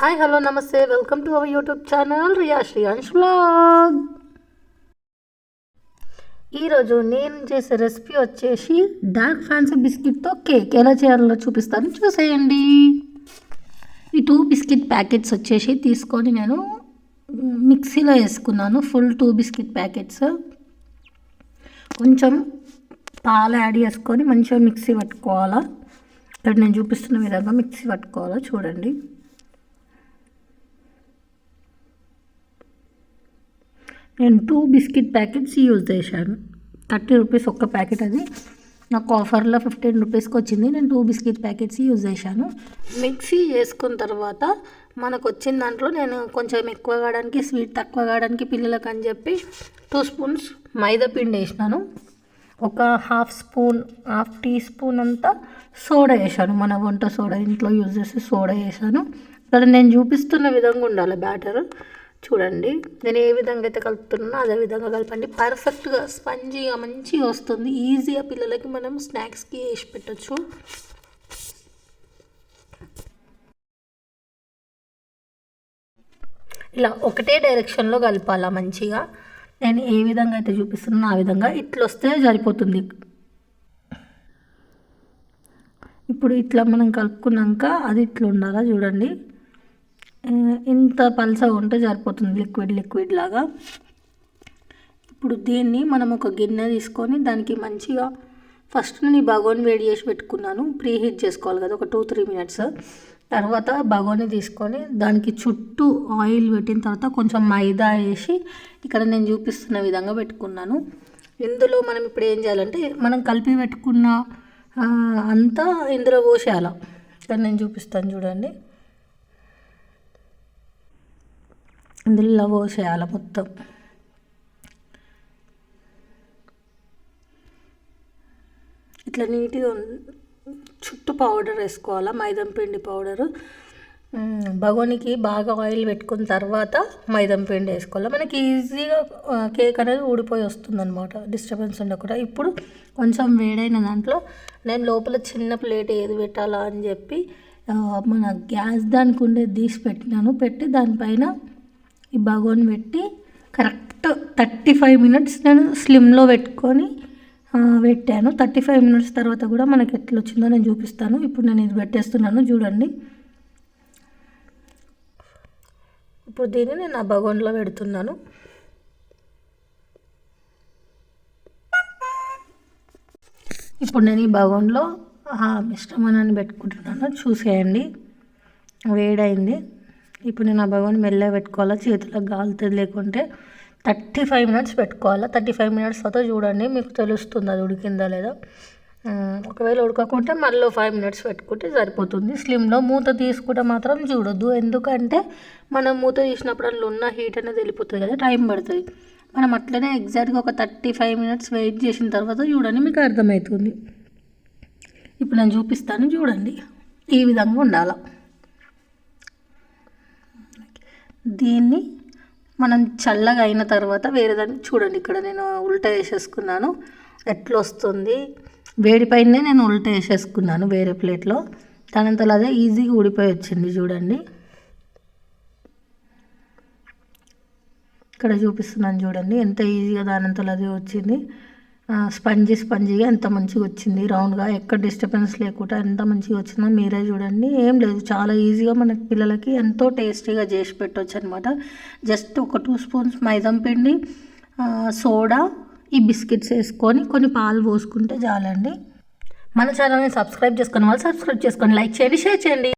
Hi hello నమస్తే welcome to our YouTube channel Riya Shreyansh vlog. ఈరోజు నేను చేసే రెసిపీ వచ్చేసి డార్క్ ఫ్యాన్సీ బిస్కెట్తో కేక్ ఎలా చేయాలో చూపిస్తాను, చూసేయండి. ఈ 2 బిస్కెట్ ప్యాకెట్స్ వచ్చేసి తీసుకొని నేను మిక్సీలో వేసుకున్నాను. Full 2 biscuit packets. కొంచెం పాలు యాడ్ చేసుకొని మంచిగా మిక్సీ పట్టుకోవాలా. ఇక్కడ నేను చూపిస్తున్న విధంగా మిక్సీ పట్టుకోవాలా, చూడండి. నేను 2 బిస్కెట్ ప్యాకెట్స్ యూజ్ చేశాను. 30 రూపీస్ ఒక్క ప్యాకెట్. అది నాకు ఆఫర్లో 15 రూపీస్కి వచ్చింది. నేను 2 బిస్కెట్ ప్యాకెట్స్ యూజ్ చేశాను. మిక్సీ చేసుకున్న తర్వాత మనకు వచ్చిన దాంట్లో నేను కొంచెం ఎక్కువ కావడానికి, స్వీట్ తక్కువ కావడానికి పిల్లలకు అని చెప్పి 2 స్పూన్స్ మైదా పిండి వేసినాను. ఒక హాఫ్ టీ స్పూన్ అంతా సోడా వేసాను. మన వంట సోడా, ఇంట్లో యూజ్ చేసే సోడా వేసాను. ఇక్కడ నేను చూపిస్తున్న విధంగా ఉండాలి బ్యాటర్. చూడండి, నేను ఏ విధంగా అయితే కలుపుతున్నానో అదే విధంగా కలపండి. పర్ఫెక్ట్గా స్పంజీగా మంచిగా వస్తుంది. ఈజీగా పిల్లలకి మనం స్నాక్స్కి వేసి పెట్టచ్చు. ఇలా ఒకటే డైరెక్షన్లో కలపాలా మంచిగా. నేను ఏ విధంగా అయితే చూపిస్తున్నానో ఆ విధంగా ఇట్లా వస్తే సరిపోతుంది. ఇప్పుడు ఇట్లా మనం కలుపుకున్నాక అది ఇట్లా ఉండాలా, చూడండి. ఇంత పల్సగా ఉంటే సరిపోతుంది, లిక్విడ్ లాగా. ఇప్పుడు దీన్ని మనం ఒక గిన్నె తీసుకొని దానికి మంచిగా ఫస్ట్ నేను ఈ బగోని వేడి చేసి పెట్టుకున్నాను. ప్రీ హీట్ చేసుకోవాలి కదా, ఒక 2-3 మినిట్స్. తర్వాత బగోని తీసుకొని దానికి చుట్టూ ఆయిల్ పెట్టిన తర్వాత కొంచెం మైదా వేసి ఇక్కడ నేను చూపిస్తున్న విధంగా పెట్టుకున్నాను. ఇందులో మనం ఇప్పుడు ఏం చేయాలంటే మనం కలిపి పెట్టుకున్న అంతా ఇందులో పోసేయాలి. ఇక్కడ నేను చూపిస్తాను, చూడండి. ఇందులో పోసేయాలి మొత్తం. ఇట్లా నీట్గా చుట్టూ పౌడర్ వేసుకోవాలా, మైదా పిండి పౌడరు. బగోనికి బాగా ఆయిల్ పెట్టుకున్న తర్వాత మైదా పిండి వేసుకోవాలి. మనకి ఈజీగా కేక్ అనేది ఊడిపోయి వస్తుంది అనమాట, డిస్టర్బెన్స్ ఉండకుండా. ఇప్పుడు కొంచెం వేడైన దాంట్లో నేను లోపల చిన్న ప్లేట్ ఏది పెట్టాలా అని చెప్పి మన గ్యాస్ దానికి ఉండేది తీసి పెట్టినాను. పెట్టి దానిపైన ఈ బగోని పెట్టి కరెక్ట్ 35 మినిట్స్ నేను స్లిమ్లో పెట్టుకొని పెట్టాను. 35 మినిట్స్ తర్వాత కూడా మనకి ఎట్లా వచ్చిందో నేను చూపిస్తాను. ఇప్పుడు నేను ఇది పెట్టేస్తున్నాను, చూడండి. ఇప్పుడు దీన్ని నేను ఆ బగోన్లో పెడుతున్నాను. ఇప్పుడు నేను ఈ బగోన్లో మిశ్రమాన్ని పెట్టుకుంటున్నాను, చూసేయండి. వేడైంది. ఇప్పుడు నేను ఆ బగోని మెల్లగా పెట్టుకోవాలా, చేతులకు కాలుతుంది, లేకుంటే 35 మినిట్స్ పెట్టుకోవాలా. 35 మినిట్స్ తర్వాత చూడండి, మీకు తెలుస్తుంది అది ఉడికిందా లేదా. ఒకవేళ ఉడకకుంటే మళ్ళీ 5 మినిట్స్ పెట్టుకుంటే సరిపోతుంది. స్లిమ్లో మూత తీసుకుంటే మాత్రం చూడొద్దు, ఎందుకంటే మనం మూత తీసినప్పుడు అందులో ఉన్న హీట్ అనేది వెళ్ళిపోతుంది కదా, టైం పడుతుంది. మనం అట్లనే ఎగ్జాక్ట్గా ఒక 35 మినిట్స్ వెయిట్ చేసిన తర్వాత చూడండి, మీకు అర్థమవుతుంది. ఇప్పుడు నేను చూపిస్తాను, చూడండి. ఈ విధంగా ఉండాలి. దీన్ని మనం చల్లగా అయిన తర్వాత వేరే దాన్ని చూడండి. ఇక్కడ నేను ఉల్టా వేసేసుకున్నాను. ఎట్లా వస్తుంది, వేడిపైనే నేను ఉల్టా వేసేసుకున్నాను వేరే ప్లేట్లో. దానంతలో అదే ఈజీగా ఊడిపోయి వచ్చింది, చూడండి. ఇక్కడ చూపిస్తున్నాను, చూడండి. ఎంత ఈజీగా దానంతలో అదే వచ్చింది. స్పంజీగా ఎంత మంచిగా వచ్చింది, రౌండ్గా, ఎక్కడ డిస్టర్బెన్స్ లేకుండా ఎంత మంచిగా వచ్చిందో మీరే చూడండి. ఏం లేదు, చాలా ఈజీగా మన పిల్లలకి ఎంతో టేస్టీగా చేసి పెట్టవచ్చు అనమాట. జస్ట్ ఒక 2 స్పూన్స్ మైదా పిండి, సోడా, ఈ బిస్కెట్స్ వేసుకొని కొన్ని పాలు పోసుకుంటే చాలండి. మన ఛానల్ని సబ్స్క్రైబ్ చేసుకున్న వాళ్ళు సబ్స్క్రైబ్ చేసుకోండి, లైక్ చేయండి, షేర్ చేయండి.